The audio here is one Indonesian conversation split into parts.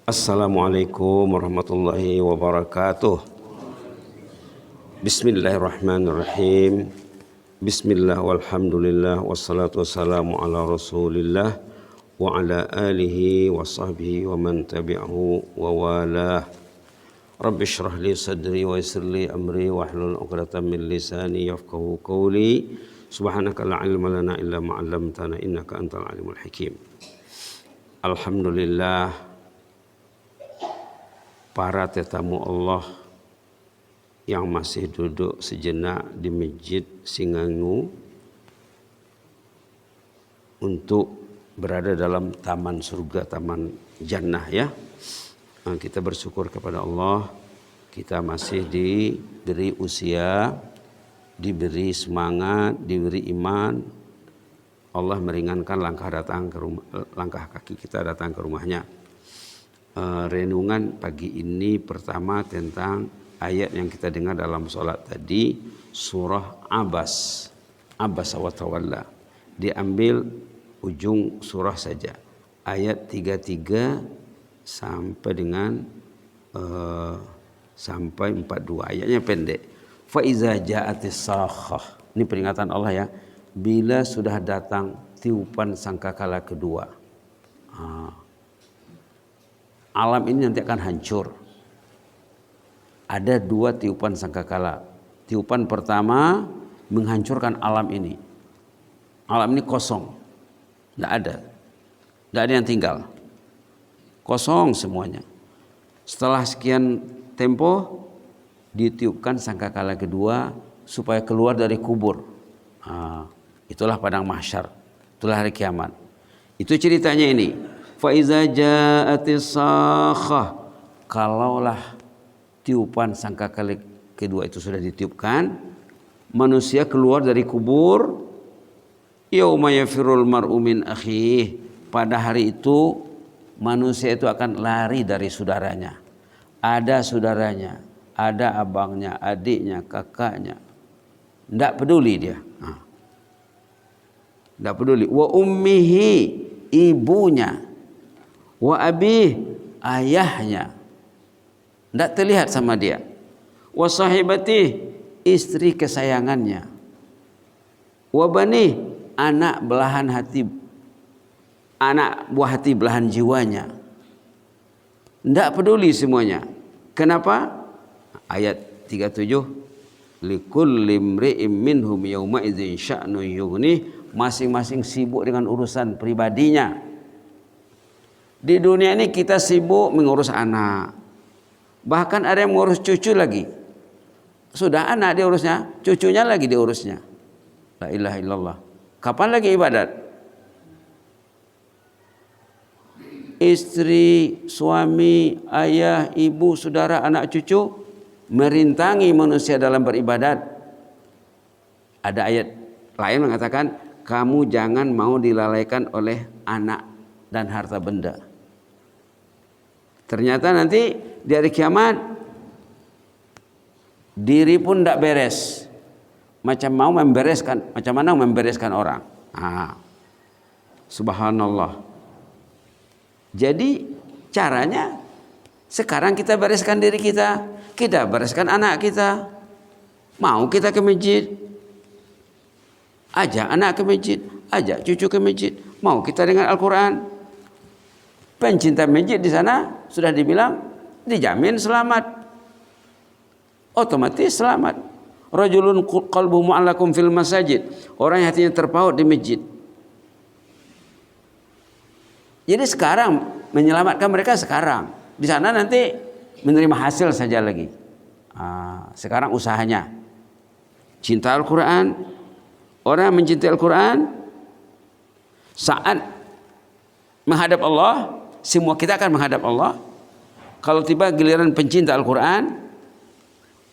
Assalamualaikum warahmatullahi wabarakatuh. Bismillahirrahmanirrahim. Bismillah walhamdulillah wassalatu wassalamu ala rasulillah wa ala alihi wa sahbihi wa man tabi'ahu wa walah. Rabbi shrah li sadri wa yassir li amri wa hlul 'uqdatam min lisani yafqahu qawli. Subhanaka la ilma lana illa ma 'allamtana innaka antal alimul hakim. Alhamdulillah, para tetamu Allah yang masih duduk sejenak di Masjid Singangu untuk berada dalam taman surga, taman jannah ya. Kita bersyukur kepada Allah, kita masih diberi usia, diberi semangat, diberi iman. Allah meringankan langkah kaki kita datang ke rumahnya. Renungan pagi ini pertama tentang ayat yang kita dengar dalam sholat tadi, surah Abas wa tawalla. Diambil ujung surah saja, ayat 33 sampai dengan sampai 42. Ayatnya pendek. Fa iza ja'atis sakhah. Ini peringatan Allah ya. Bila sudah datang tiupan sangkakala kedua. Alam ini nanti akan hancur. Ada dua tiupan sangkakala. Tiupan pertama menghancurkan alam ini. Alam ini kosong. Tidak ada. Tidak ada yang tinggal. Kosong semuanya. Setelah sekian tempo ditiupkan sangkakala kedua supaya keluar dari kubur. Itulah padang mahsyar. Itulah hari kiamat. Itu ceritanya ini. Fa iza ja'atis sakhah, kalaulah tiupan sangkakala kedua itu sudah ditiupkan, manusia keluar dari kubur. Yauma yafirul mar'u min akhih, pada hari itu manusia itu akan lari dari saudaranya. Ada saudaranya, ada abangnya, adiknya, kakaknya, tidak peduli dia. Tidak peduli. Wa ummihi, ibunya. Wa abih, ayahnya, tidak terlihat sama dia. Wa sahibati, istri kesayangannya. Wa bani, anak belahan hati, anak buah hati belahan jiwanya. Tidak peduli semuanya. Kenapa? Ayat 37, likulli imri'im minhum yawma idzin sya'nu yughnih, masing-masing sibuk dengan urusan pribadinya. Di dunia ini kita sibuk mengurus anak. Bahkan ada yang mengurus cucu lagi. Sudah anak diurusnya, cucunya lagi diurusnya. La ilaha illallah. Kapan lagi ibadat? Istri, suami, ayah, ibu, saudara, anak cucu merintangi manusia dalam beribadat. Ada ayat lain mengatakan, kamu jangan mau dilalaikan oleh anak dan harta benda. Ternyata nanti di hari kiamat diri pun tidak beres. Macam mana membereskan orang. Subhanallah. Jadi caranya sekarang kita bereskan diri kita, kita bereskan anak kita. Mau kita ke masjid, ajak anak ke masjid, ajak cucu ke masjid. Mau kita dengan Al-Quran. Pencinta masjid di sana sudah dibilang dijamin selamat. Otomatis selamat. Rajulun qalbuhu mu'allaqun fil masajid. Orang yang hatinya terpaut di masjid. Jadi sekarang menyelamatkan mereka sekarang. Di sana nanti menerima hasil saja lagi. Sekarang usahanya. Cinta Al-Quran. Orang mencintai Al-Quran saat menghadap Allah, semua kita akan menghadap Allah. Kalau tiba giliran pencinta Al-Quran,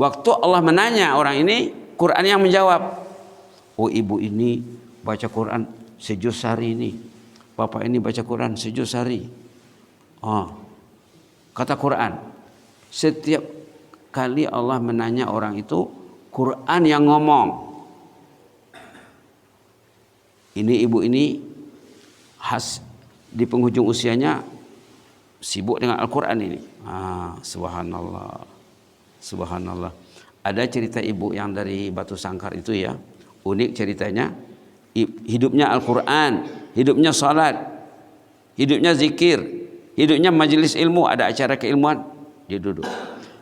waktu Allah menanya orang ini, Quran yang menjawab. Oh, ibu ini baca Quran sejuz hari ini, bapak ini baca Quran sejuz hari. Kata Quran, setiap kali Allah menanya orang itu, Quran yang ngomong. Ini ibu ini di penghujung usianya sibuk dengan Al-Quran ini. Subhanallah, subhanallah. Ada cerita ibu yang dari Batu Sangkar itu ya, unik ceritanya. Hidupnya Al-Quran, hidupnya salat, hidupnya zikir, hidupnya majelis ilmu, ada acara keilmuan, dia duduk.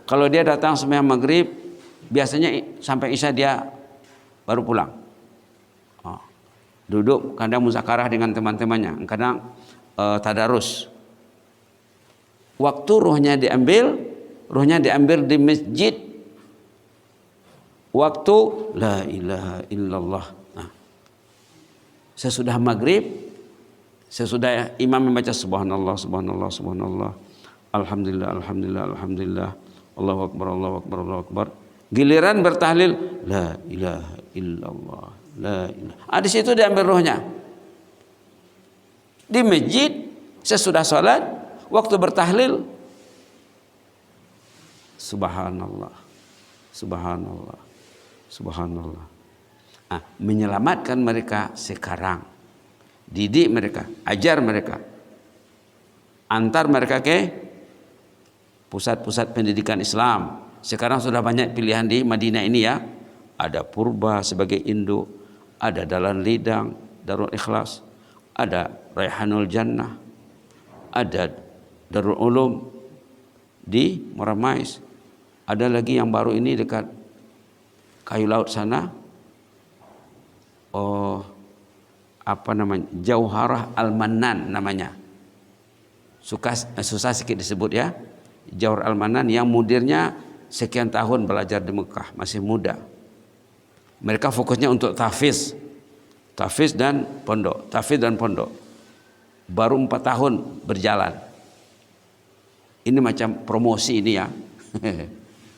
Kalau dia datang sembahyang maghrib, biasanya sampai isya dia baru pulang. Duduk, kadang muzakarah dengan teman-temannya, kadang tadarus. Waktu ruhnya diambil di masjid. Waktu la ilaha illallah. Sesudah maghrib, sesudah imam membaca subhanallah, subhanallah, subhanallah, alhamdulillah, alhamdulillah, alhamdulillah, Allahu akbar, Allahu akbar, Allahu akbar. Giliran bertahlil la ilaha illallah, la ilaha. Di situ diambil rohnya. Di masjid sesudah salat, waktu bertahlil subhanallah, subhanallah, subhanallah. Menyelamatkan mereka sekarang, didik mereka, ajar mereka, antar mereka ke pusat-pusat pendidikan Islam. Sekarang sudah banyak pilihan di Madinah ini ya. Ada Purba sebagai induk, ada Dalan Lidang, Darul Ikhlas, ada Raihanul Jannah, ada Darul Ulum di Moramais. Ada lagi yang baru ini dekat Kayu Laut sana. Apa namanya? Jauharah Al-Mannan namanya. Susah sedikit disebut ya. Jauharah Al-Mannan yang mudirnya sekian tahun belajar di Mekah, masih muda. Mereka fokusnya untuk tahfiz dan pondok, tahfiz dan pondok. Baru 4 tahun berjalan. Ini macam promosi ini ya.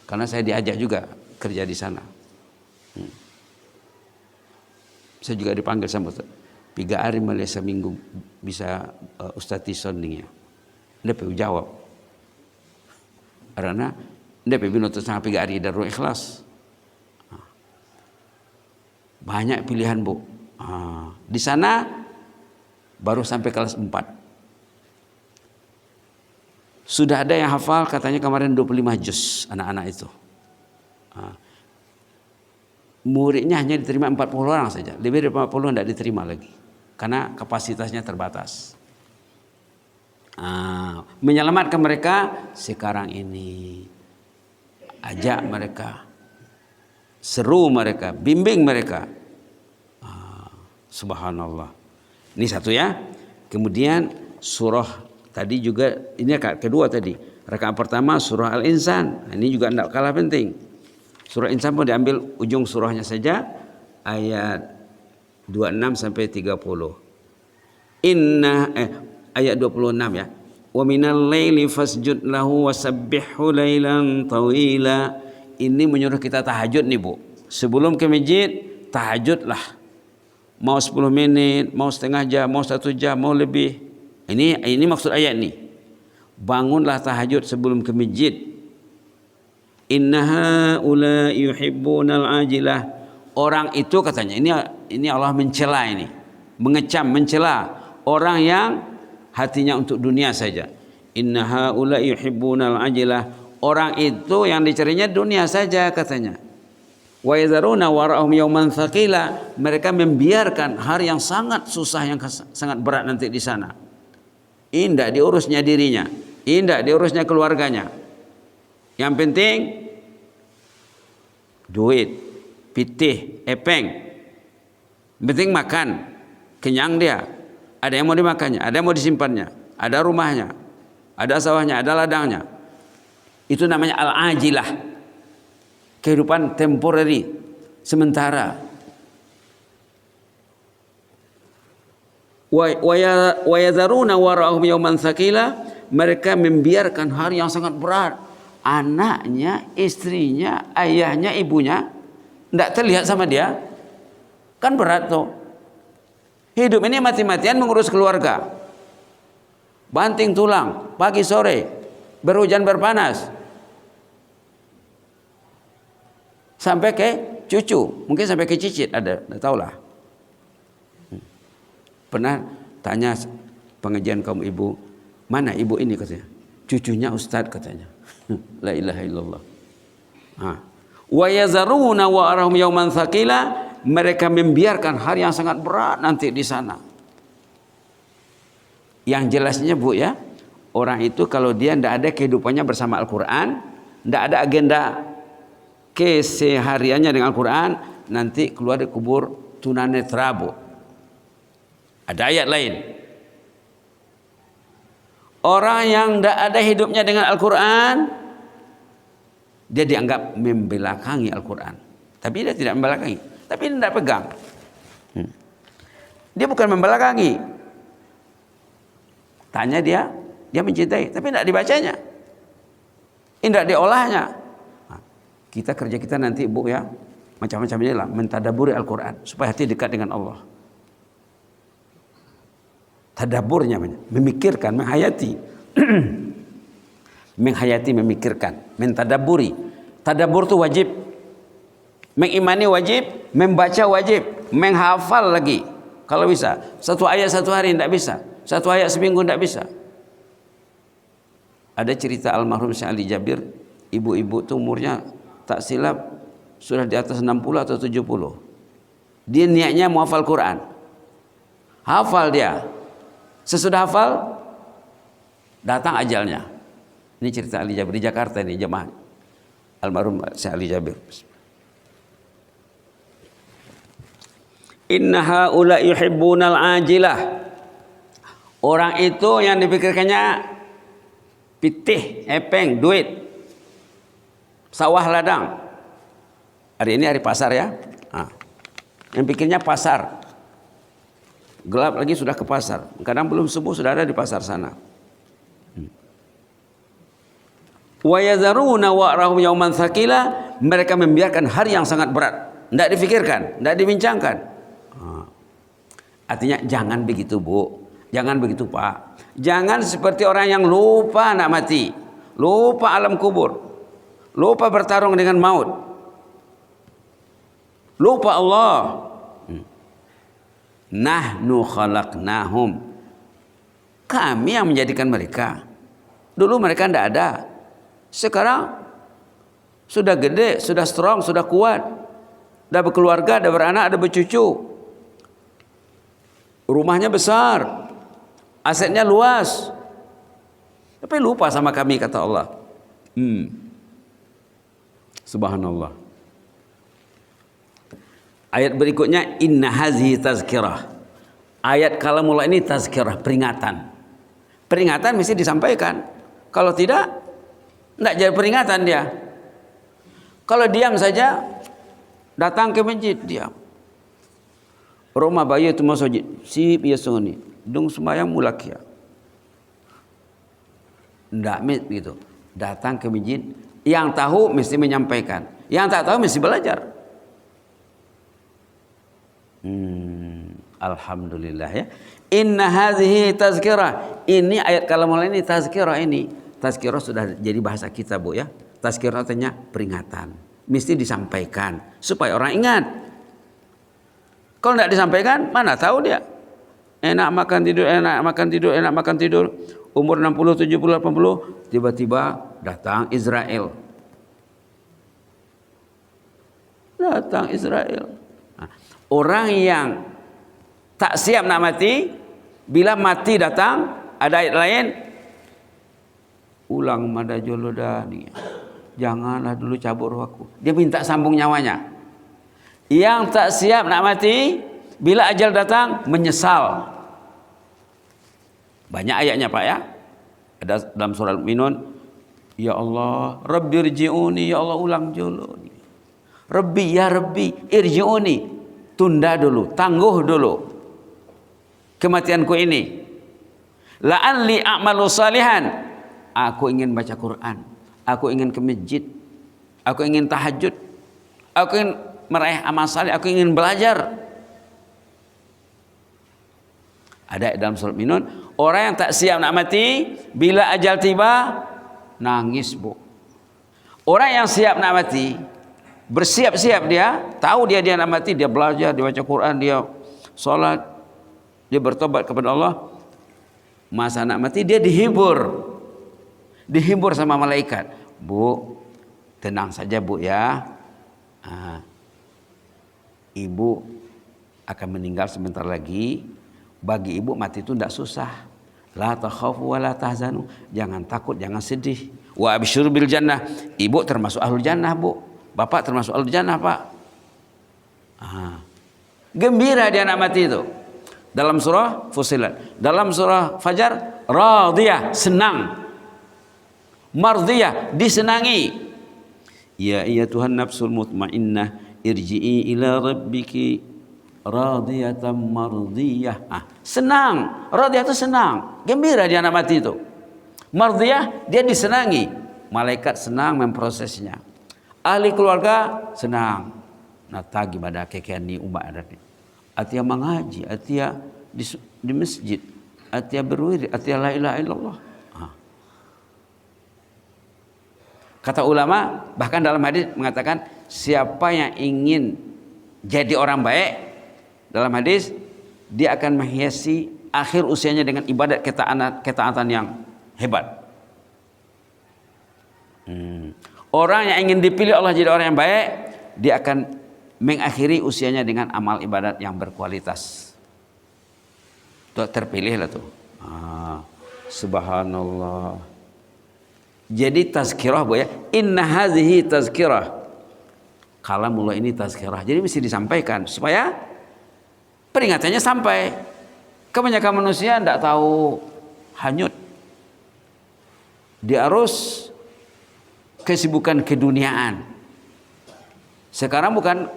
Karena saya diajak juga kerja di sana. Saya juga dipanggil sama Ustaz. 3 hari Malaysia minggu bisa Ustaz Tisoningnya. Dia perlu jawab. Karena dia perlu nonton sampai 3 hari Darul Ikhlas. Banyak pilihan Bu. Di sana baru sampai kelas 4. Sudah ada yang hafal katanya kemarin 25 juz anak-anak itu. Muridnya hanya diterima 40 orang saja. Lebih dari 40 tidak diterima lagi. Karena kapasitasnya terbatas. Menyelamatkan mereka sekarang ini. Ajak mereka. Seru mereka. Bimbing mereka. Subhanallah. Ini satu ya. Kemudian surah tadi juga. Ini kedua tadi. Rakaat pertama surah Al-Insan. Ini juga tidak kalah penting. Surah Insan pun diambil ujung surahnya saja, ayat 26 sampai 30. Ayat 26 ya. Wa minal laili fasjud lahu wasabbihhu lailan tawila. Ini menyuruh kita tahajud nih Bu. Sebelum ke masjid, tahajudlah. Mau 10 menit, mau setengah jam, mau 1 jam, mau lebih. Ini maksud ayat nih. Bangunlah tahajud sebelum ke masjid. Innaha ula yuhibbunal ajilah. Orang itu katanya ini Allah mencela ini, mengecam, mencela orang yang hatinya untuk dunia saja. Innaha ula yuhibbunal ajilah. Orang itu yang dicarinya dunia saja katanya. Wa yadharuna warahum yauman tsaqila. Mereka membiarkan hari yang sangat susah, yang sangat berat nanti di sana. Indah diurusnya dirinya, indah diurusnya keluarganya. Yang penting duit, pitih, epeng. Yang penting makan, kenyang dia. Ada yang mau dimakannya, ada yang mau disimpannya, ada rumahnya, ada sawahnya, ada ladangnya. Itu namanya al-ajilah. Kehidupan temporary, sementara. Wa yadharuna warahum yauman tsaqila. Mereka membiarkan hari yang sangat berat. Anaknya, istrinya, ayahnya, ibunya tidak terlihat sama dia. Kan berat tuh. Hidup ini mati-matian mengurus keluarga. Banting tulang pagi sore, berhujan berpanas, sampai ke cucu, mungkin sampai ke cicit ada, tidak tahulah. Pernah tanya pengajian kaum ibu, mana ibu ini katanya? cucunya ustadz katanya. La ilaha illallah. Wa yazaruna wa arahum yauman tsaqila, mereka membiarkan hari yang sangat berat nanti di sana. Yang jelasnya Bu ya, orang itu kalau dia tidak ada kehidupannya bersama Al-Quran, tidak ada agenda kesehariannya dengan Al-Quran, nanti keluar dari kubur tunanetra Bu. Ada ayat lain. Orang yang tidak ada hidupnya dengan Al-Quran, dia dianggap membelakangi Al-Quran. Tapi dia tidak membelakangi, tapi dia tidak pegang. Dia bukan membelakangi. Tanya dia mencintai, tapi tidak dibacanya, tidak diolahnya. Kita kerja kita nanti Bu ya, macam-macam inilah, mentadaburi Al-Quran supaya hati dekat dengan Allah. Tadaburnya, memikirkan, menghayati. Menghayati, memikirkan, mentadaburi. Tadabur itu wajib. Mengimani wajib, membaca wajib, menghafal lagi. Kalau bisa, satu ayat satu hari tidak bisa, satu ayat seminggu tidak bisa. Ada cerita almarhum Syekh Ali Jabir, ibu-ibu itu umurnya tak silap sudah di atas 60 atau 70. Dia niatnya mau hafal Quran. Hafal dia. Sesudah hafal, datang ajalnya. Ini cerita Ali Jabir di Jakarta ini, jemaah almarhum Syekh Ali Jabir. Inna haula yuhibbunal ajilah. Orang itu yang dipikirkannya pitih, epeng, duit, sawah ladang. Hari ini hari pasar ya. Yang pikirnya pasar. Gelap lagi sudah ke pasar. Kadang belum subuh sudah ada di pasar sana. Wa yazaruna wa'rahum yauman tsaqila, mereka membiarkan hari yang sangat berat. Tidak difikirkan, tidak dibincangkan. Artinya jangan begitu Bu, jangan begitu Pak. Jangan seperti orang yang lupa nak mati, lupa alam kubur, lupa bertarung dengan maut, lupa Allah. Nahnu khalaqnahum, kami yang menjadikan mereka. Dulu mereka tidak ada, sekarang sudah gede, sudah strong, sudah kuat, sudah berkeluarga, sudah beranak, sudah bercucu, rumahnya besar, asetnya luas, tapi lupa sama kami, kata Allah. Subhanallah. Ayat berikutnya, inna hazihi tazkirah. Ayat kalamullah ini tazkirah, peringatan. Peringatan mesti disampaikan. Kalau tidak jadi peringatan dia. Kalau diam saja, datang ke masjid, diam. Roma bayi itu masjid, sip ya soni, dung sembahyang mulak ya. Ndak gitu. Datang ke masjid, yang tahu mesti menyampaikan, yang tak tahu mesti belajar. Alhamdulillah ya. Inna hadhihi tazkirah. Ini ayat kalamullah ini tazkirah ini. Tazkirah sudah jadi bahasa kita Bu ya. Tazkirah artinya peringatan. Mesti disampaikan supaya orang ingat. Kalau tidak disampaikan, mana tahu dia. Enak makan tidur, enak makan tidur, enak makan tidur. Umur 60, 70, 80, tiba-tiba datang Israel. Datang Israel. Orang yang tak siap nak mati, bila mati datang, ada ayat lain, ulang mada jolodani, janganlah dulu cabut rohku. Dia minta sambung nyawanya. Yang tak siap nak mati, bila ajal datang, menyesal. Banyak ayatnya Pak ya. Ada dalam surah Al-Mu'minun, ya Allah, Rabbi irji'uni, ya Allah ulang joloni. Rabbi, ya Rabbi, irji'uni, tunda dulu, tangguh dulu kematianku ini. La'alli a'malu salihan, aku ingin baca Quran, aku ingin ke masjid, aku ingin tahajud, aku ingin meraih amal saleh, aku ingin belajar. Ada dalam surah Al-Mu'minun, orang yang tak siap nak mati, bila ajal tiba, nangis Bu. Orang yang siap nak mati, bersiap-siap dia, tahu dia nak mati, dia belajar, dia baca Quran, dia sholat, dia bertobat kepada Allah. Masa nak mati dia dihibur. Dihibur sama malaikat. Bu, tenang saja bu ya. Ibu akan meninggal sebentar lagi. Bagi ibu mati itu tidak susah. La takhafu wa la tahzanu. Jangan takut, jangan sedih. Wa absyir bil jannah. Ibu termasuk ahlul jannah bu. Bapak termasuk ahlul jannah pak. Gembira dia anak mati itu. Dalam surah Fussilat. Dalam surah Fajar, radiyah, senang. Mardiyah, disenangi. Ya Tuhan nafsul mutmainnah, irji'i ila rabbiki radiyatan mardiyah. Senang. Radiyah itu senang. Gembira dia anak mati itu. Mardiyah, dia disenangi. Malaikat senang memprosesnya. Ahli keluarga senang. Nah, tagi pada kekian ni umat adat ni. Atia mengaji, atia di masjid, atia berwirid, atia la ilaha illallah. Kata ulama, bahkan dalam hadis mengatakan siapa yang ingin jadi orang baik, dalam hadis dia akan menghiasi akhir usianya dengan ibadat ketaatan yang hebat. Orang yang ingin dipilih Allah jadi orang yang baik, dia akan mengakhiri usianya dengan amal ibadat yang berkualitas. Tuh terpilih lah tuh. Subhanallah. Jadi tazkirah bu ya. Inna hadhihi tazkirah. Kalamullah ini tazkirah. Jadi mesti disampaikan supaya peringatannya sampai. Kebanyakan manusia tidak tahu, hanyut. Dia harus kesibukan keduniaan. Sekarang bukan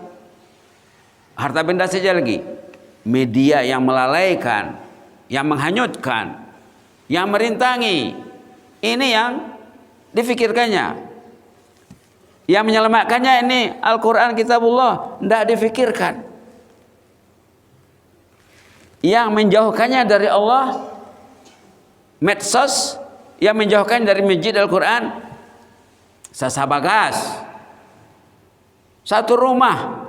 harta benda saja lagi. Media yang melalaikan, yang menghanyutkan, yang merintangi. Ini yang difikirkannya. Yang menyelamatkannya ini Al-Quran Kitabullah. Tidak difikirkan. Yang menjauhkannya dari Allah, medsos. Yang menjauhkannya dari masjid Al-Quran, sasabagas. Satu rumah.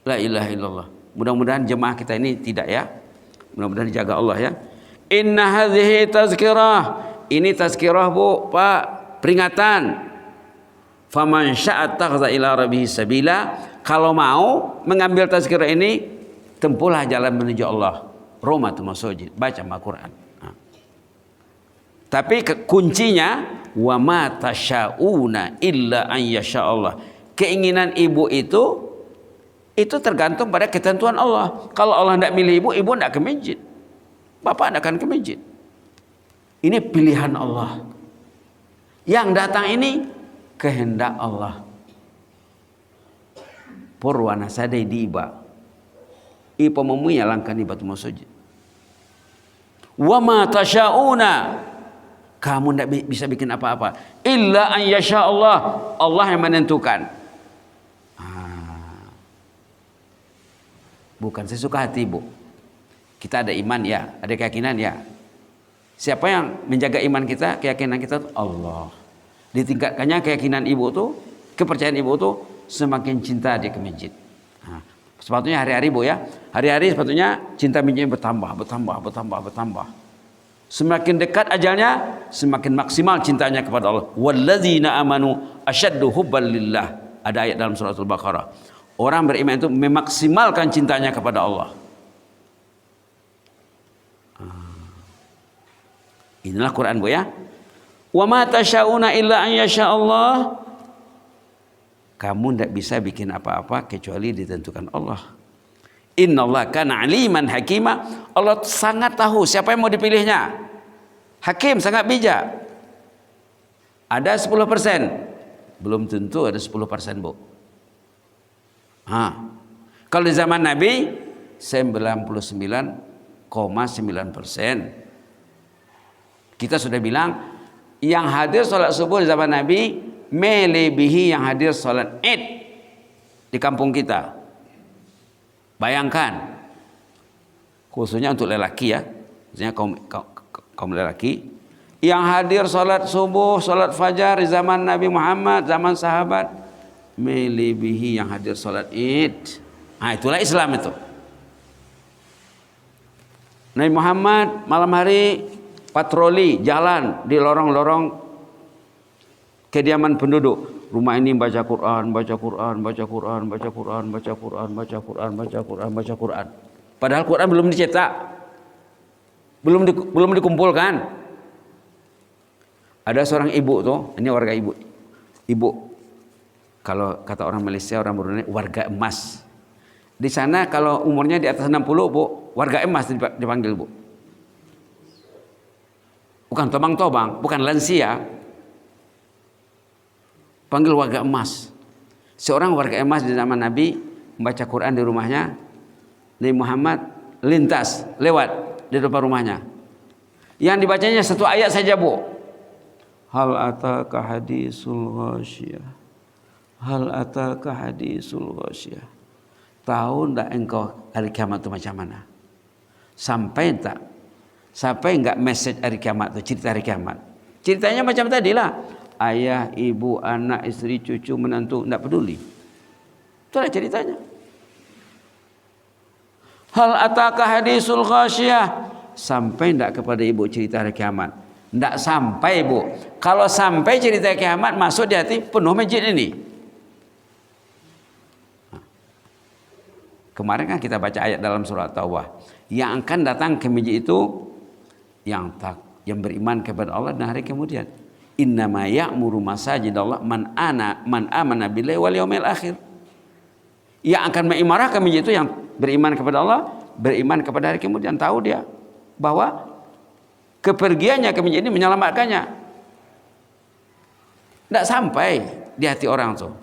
La ilaha illallah. Mudah-mudahan jemaah kita ini tidak ya. Mudah-mudahan dijaga Allah ya. Inna hadhihi tazkirah. Ini tazkirah bu, Pak, peringatan. Faman sya'at takhza ila rabbihi sabila. Kalau mau mengambil tazkirah ini, tempuhlah jalan menuju Allah. Romatul masajid, baca Al-Quran. Tapi kuncinya wa ma tasyauna illa an yasha Allah. Keinginan ibu itu tergantung pada ketentuan Allah. Kalau Allah tidak milih ibu, ibu tidak ke masjid. Bapak tidak akan ke masjid. Ini pilihan Allah. Yang datang ini kehendak Allah. Purwana sadai diiba. Ipa memuya langkah ni batu masjid. Wa ma tasyauna. Kamu tidak bisa bikin apa-apa. Illa an yasha Allah. Allah yang menentukan. Bukan sesuka hati bu. Kita ada iman ya, ada keyakinan ya. Siapa yang menjaga iman kita, keyakinan kita itu Allah. Ditingkatkannya keyakinan ibu tuh, kepercayaan ibu tuh semakin cinta dia ke masjid. Sepatutnya hari-hari bu ya, hari-hari sepatutnya cinta masjidnya bertambah. Semakin dekat ajalnya, semakin maksimal cintanya kepada Allah. Walladzina amanu asyaddu hubban lillah. Ada ayat dalam surah Al-Baqarah. Orang beriman itu memaksimalkan cintanya kepada Allah. Inilah Quran bu ya. Wa ma tasyauna illa an yasha Allah. Kamu tidak bisa bikin apa-apa kecuali ditentukan Allah. Innallaha kana aliman hakima. Allah sangat tahu siapa yang mau dipilihnya. Hakim, sangat bijak. Ada 10%. Belum tentu ada 10% bu. Kalau di zaman Nabi 99,9%. Kita sudah bilang yang hadir sholat subuh di zaman Nabi melebihi yang hadir sholat Id di kampung kita. Bayangkan, khususnya untuk lelaki ya, khususnya kaum lelaki yang hadir sholat subuh, sholat fajar di zaman Nabi Muhammad, zaman sahabat melebihi yang hadir sholat Id. Itulah Islam itu. Nabi Muhammad malam hari patroli jalan di lorong-lorong kediaman penduduk. Rumah ini baca Quran, baca Quran, baca Quran, baca Quran, baca Quran, baca Quran, baca Quran, baca Quran. Padahal Quran belum dicetak, belum dikumpulkan. Ada seorang ibu tuh, ini warga ibu. Ibu, kalau kata orang Malaysia, orang Brunei, warga emas. Di sana kalau umurnya di atas 60, Bu, warga emas dipanggil, Bu. Bukan tobang-tobang, bukan lansia. Panggil warga emas. Seorang warga emas di zaman Nabi membaca Quran di rumahnya. Nabi Muhammad lintas, lewat di depan rumahnya. Yang dibacanya satu ayat saja, Bu. Hal ataka hadisul ghasyiyah. Hal ataka hadisul ghasyiyah. Tahu enggak engkau hari kiamat itu macam mana? Sampai tak? Sampai enggak message hari kiamat itu, cerita hari kiamat. Ceritanya macam tadilah. Ayah, ibu, anak, istri, cucu, menantu, enggak peduli. Itulah ceritanya. Hal ataka hadisul ghasyiyah. Sampai enggak kepada ibu cerita hari kiamat? Enggak sampai, Bu. Kalau sampai cerita kiamat masuk di hati, penuh masjid ini. Kemarin kan kita baca ayat dalam surat Taubah. Yang akan datang ke masjid itu yang beriman kepada Allah dan hari kemudian. Innama ya'muru masajidallah man amana billahi wal yaumil akhir. Yang akan mengimarah ke masjid itu yang beriman kepada Allah, beriman kepada hari kemudian. Tahu dia bahwa kepergiannya ke masjid ini menyelamatkannya. Tidak sampai di hati orang tuh,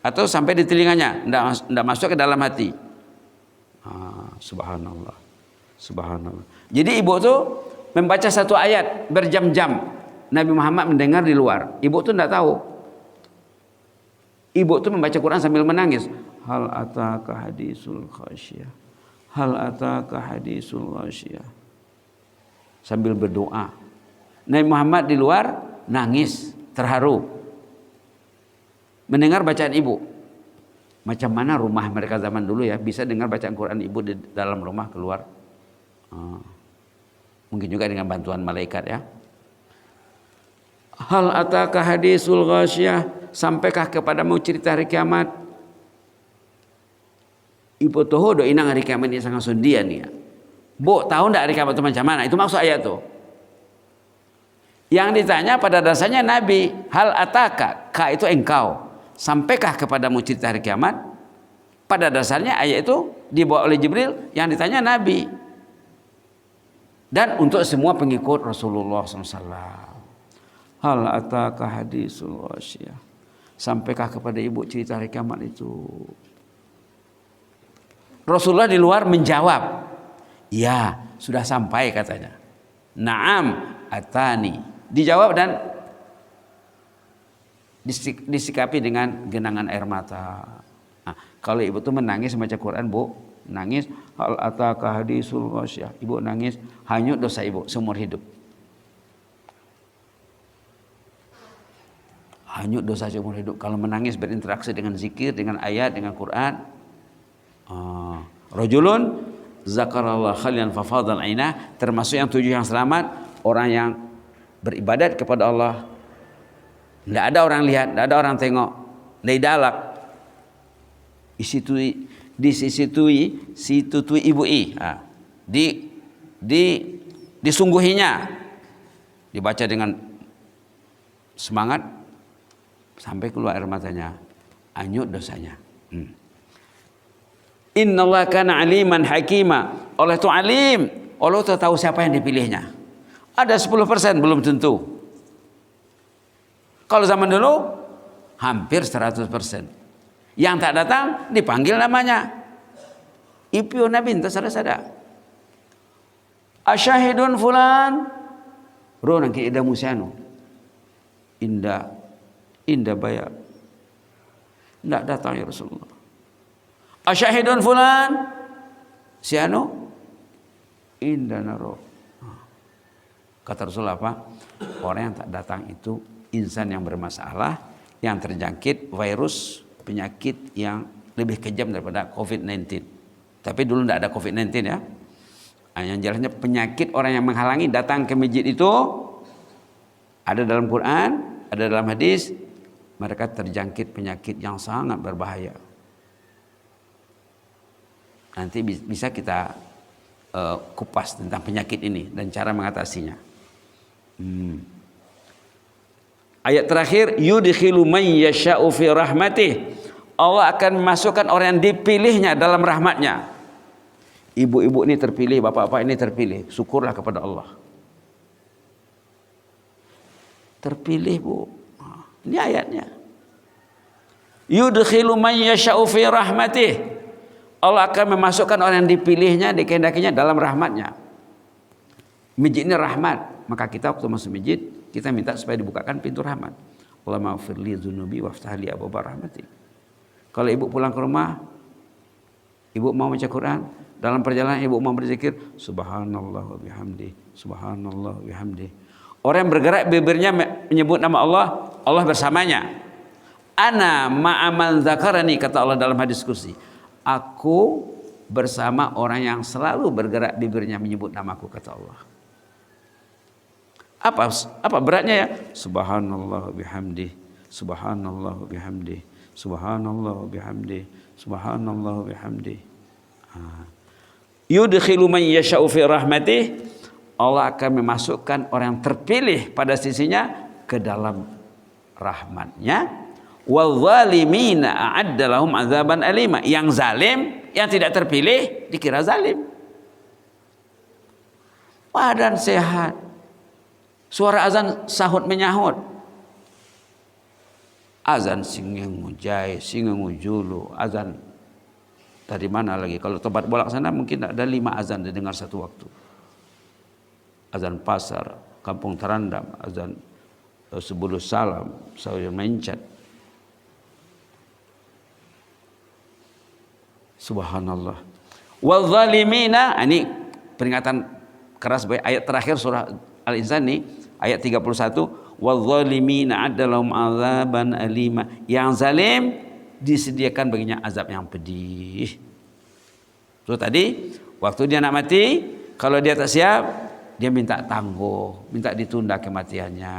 atau sampai di telinganya, tidak masuk ke dalam hati. Subhanallah, subhanallah. Jadi ibu tuh membaca satu ayat berjam-jam. Nabi Muhammad mendengar di luar. Ibu tuh tidak tahu. Ibu tuh membaca Quran sambil menangis. Hal ataka hadisul ghasyiyah. Hal ataka hadisul ghasyiyah. Sambil berdoa. Nabi Muhammad di luar nangis, terharu. Mendengar bacaan ibu. Macam mana rumah mereka zaman dulu ya, bisa dengar bacaan Quran ibu di dalam rumah keluar. Mungkin juga dengan bantuan malaikat ya. Hal ataka hadisul ghasyiyah. Sampaikah kepadamu cerita hari kiamat? Ibu tahu do inang hari kiamat ini sangat sundian ya. Bu, tahu enggak hari kiamat itu macam mana? Itu maksud ayat tuh. Yang ditanya pada dasarnya Nabi, hal ataka, ka itu engkau. Sampaikah kepadamu cerita hari kiamat? Pada dasarnya ayat itu dibawa oleh Jibril, yang ditanya Nabi. Dan untuk semua pengikut Rasulullah SAW. Hal ataka hadisul ghasyiyah. Sampaikah kepada ibu cerita hari kiamat itu? Rasulullah di luar menjawab. Ya, sudah sampai katanya. Naam atani. Dijawab dan disikapi dengan genangan air mata. Nah, kalau ibu tuh menangis membaca Quran, Bu, nangis hal ataka hadisul ghasyiyah. Ibu nangis, hanyut dosa ibu seumur hidup. Hanyut dosa seumur hidup. Kalau menangis berinteraksi dengan zikir, dengan ayat, dengan Quran. Rajulun zakarallah khalian fafadhal ainah, termasuk yang 7 yang selamat, orang yang beribadat kepada Allah. Tidak ada orang lihat, tidak ada orang tengok. Leidalak. Disitutui ibui. Disungguhinya. Dibaca dengan semangat sampai keluar air matanya. Anyut dosanya. Innallaha kana aliman hakima. Allah itu alim. Allah itu tahu siapa yang dipilihnya. Ada 10% belum tentu. Kalau zaman dulu hampir 100%. Yang tak datang dipanggil namanya. Ipio nabi entah sada-sada. Asyahidun fulan. Ronang ki ida musiano. Indah bayar. Tidak datang ya Rasulullah. Asyahidun fulan. Siano. Indah naro. Kata Rasulullah apa? Orang yang tak datang itu insan yang bermasalah, yang terjangkit virus penyakit yang lebih kejam daripada COVID-19. Tapi dulu tidak ada COVID-19 ya. Yang jelasnya penyakit orang yang menghalangi datang ke masjid itu ada dalam Quran, ada dalam hadis, mereka terjangkit penyakit yang sangat berbahaya. Nanti bisa kita kupas tentang penyakit ini dan cara mengatasinya. Ayat terakhir, yudkhilu man yasha'u fi rahmatih. Allah akan memasukkan orang yang dipilihnya dalam rahmatnya. Ibu-ibu ini terpilih, bapak-bapak ini terpilih. Syukurlah kepada Allah. Terpilih, Bu. Ini ayatnya. Yudkhilu man yasha'u fi rahmatih. Allah akan memasukkan orang yang dipilihnya, dikehendakinya dalam rahmatnya. Masjid ini rahmat. Maka kita waktu masuk masjid, kita minta supaya dibukakan pintu rahmat. Allahumma ighfirli dzunubi waftah li abwaaba rahmatik. Kalau ibu pulang ke rumah, ibu mau baca Quran, dalam perjalanan ibu mau berzikir, subhanallah wa bihamdi, subhanallah wa bihamdi. Orang yang bergerak bibirnya menyebut nama Allah, Allah bersamanya. Ana ma'aman zakarani, kata Allah dalam hadis kursi. Aku bersama orang yang selalu bergerak bibirnya menyebut namaku, kata Allah. Apa beratnya ya? Subhanallah bihamdi, subhanallah bihamdi, subhanallah bihamdi, subhanallah bihamdi. Yudkhilu man yasha'u fi rahmatih. Allah akan memasukkan orang yang terpilih pada sisinya ke dalam rahmatnya. Wadh-dhalimina a'adda lahum adzaban alima. Yang zalim, yang tidak terpilih dikira zalim. Badan sehat, suara azan sahut menyahut. Azan singengujai, singengujulu, azan dari mana lagi? Kalau tempat bolak sana mungkin ada 5 azan didengar satu waktu. Azan pasar, kampung terandam, azan sebelum salam, saya mencat. Subhanallah. Wadh-dhalimina, ini peringatan keras ayat terakhir surah Al-Insan nih, ayat 31. Wadh-dhalimina adalahum azaban alima. Yang zalim disediakan baginya azab yang pedih. So tadi waktu dia nak mati, kalau dia tak siap, dia minta tangguh, minta ditunda kematiannya.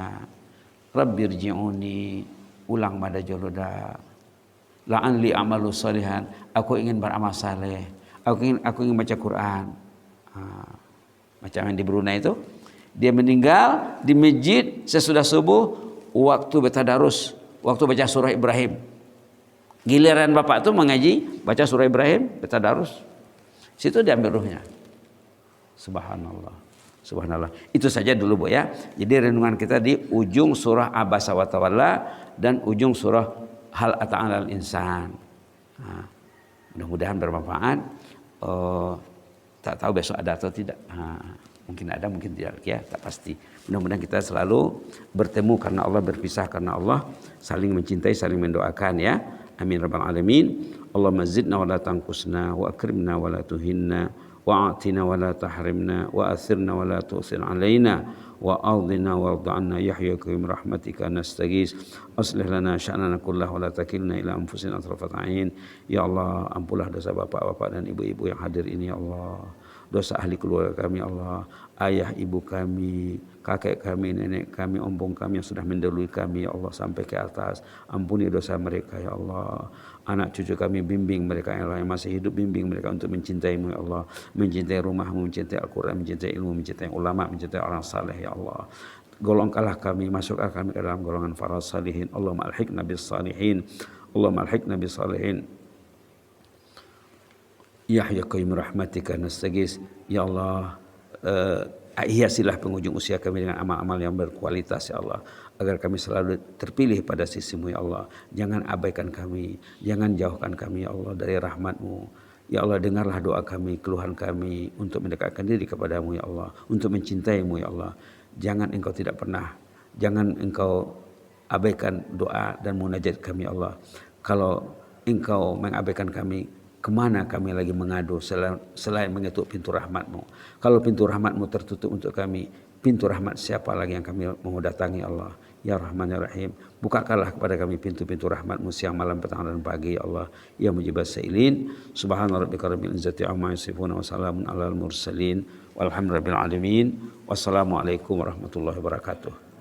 Rabbirji'uni, ulang pada joloda. La'anli amalu salihan, aku ingin beramal saleh, aku ingin baca Quran. Macam yang di Brunei itu, dia meninggal di masjid sesudah subuh, waktu bertadarus, waktu baca surah Ibrahim. Giliran bapak itu mengaji, baca surah Ibrahim, bertadarus. Situ diambil ruhnya. Subhanallah, subhanallah. Itu saja dulu, Bu, ya. Jadi renungan kita di ujung surah Abasa wa Tawalla dan ujung surah Hal ata 'alal insan. Mudah-mudahan bermanfaat. Tak tahu besok ada atau tidak. Mungkin ada, mungkin tidak, ya, tak pasti. Mudah-mudahan kita selalu bertemu karena Allah, berpisah karena Allah, saling mencintai, saling mendoakan, ya. Amin rabbal alamin. Allahumma zidna wa la tanqusna wa akrimna wa la tuhinna wa atina wa la tahrimna wa athirna wa la tu'sir alaina wa ardina wa arda'anna yahyaka bi rahmatika nastaghis aslih lana sya'nana kullahu wa la takilna ila anfusina tarfat ain. Ya Allah, ampunlah dosa bapak-bapak dan ibu-ibu yang hadir ini, ya Allah. Dosa ahli keluarga kami, Allah, ayah ibu kami, kakek kami, nenek kami, ompong kami yang sudah mendahului kami, ya Allah, sampai ke atas. Ampuni dosa mereka, ya Allah. Anak cucu kami, bimbing mereka, ya Allah, yang masih hidup, bimbing mereka untuk mencintai-Mu, ya Allah, mencintai rumah-Mu, mencintai Al-Quran, mencintai ilmu, mencintai ulama, mencintai orang saleh, ya Allah. Golongkanlah kami, masukkan kami ke dalam golongan para salihin. Allahumma alhiqna bis salihin, Allahumma alhiqna bis salihin. Ya Hayyu Qayyum rahmatika nastaghis. Ya Allah, hiasilah penghujung usia kami dengan amal-amal yang berkualitas, ya Allah, agar kami selalu terpilih pada sisi-Mu, ya Allah. Jangan abaikan kami, jangan jauhkan kami, ya Allah, dari rahmat-Mu. Ya Allah, dengarlah doa kami, keluhan kami untuk mendekatkan diri kepadamu, ya Allah, untuk mencintai-Mu, ya Allah. Jangan Engkau abaikan doa dan munajat kami, ya Allah. Kalau Engkau mengabaikan kami, kemana kami lagi mengadu selain mengetuk pintu rahmat-Mu? Kalau pintu rahmat-Mu tertutup untuk kami, pintu rahmat siapa lagi yang kami mau datangi Allah. Ya Rahman ya Rahim, bukakanlah kepada kami pintu-pintu rahmat-Mu siang, malam, petang dan pagi ya Allah. Ya Mujibas Sa'ilin. Subhana rabbika rabbil izzati amma yasifun wa salamun alal mursalin walhamdulillahi rabbil alamin. Wassalamualaikum warahmatullahi wabarakatuh.